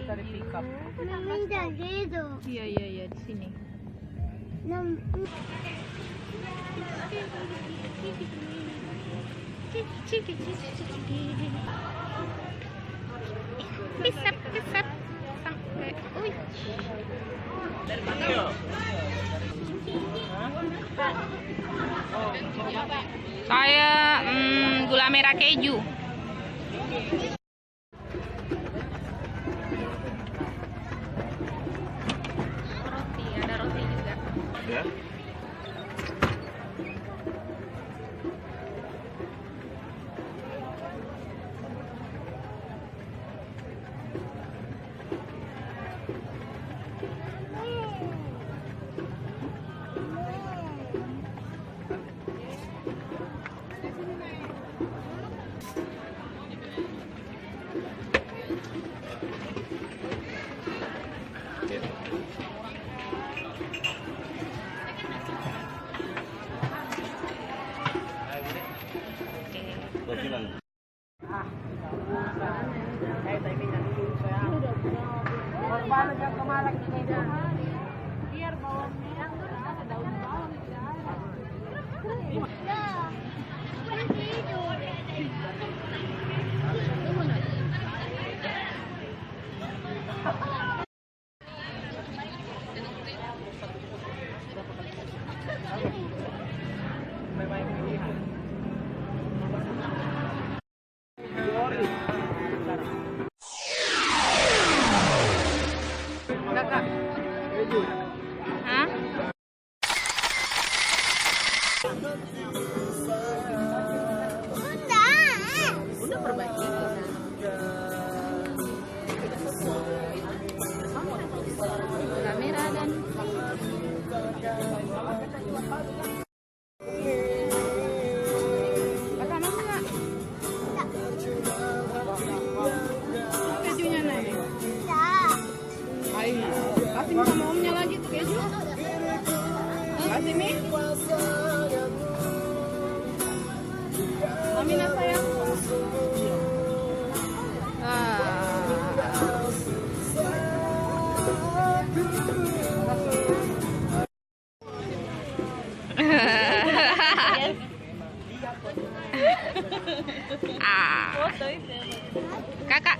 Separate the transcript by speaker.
Speaker 1: cari pick up. Iya iya iya di sini. Pisap sampai. Saya gula merah keju. Roti, ada roti juga.
Speaker 2: Ya.
Speaker 1: Biar bawangnya ada daun bawang. Kakak. Hah? Bunda perbaiki kamera dan kakak mau nggak? Kejunya naik. Ayo, kasih sama omnya lagi tuh keju. Kasih Mi. Amina sayang. Kakak.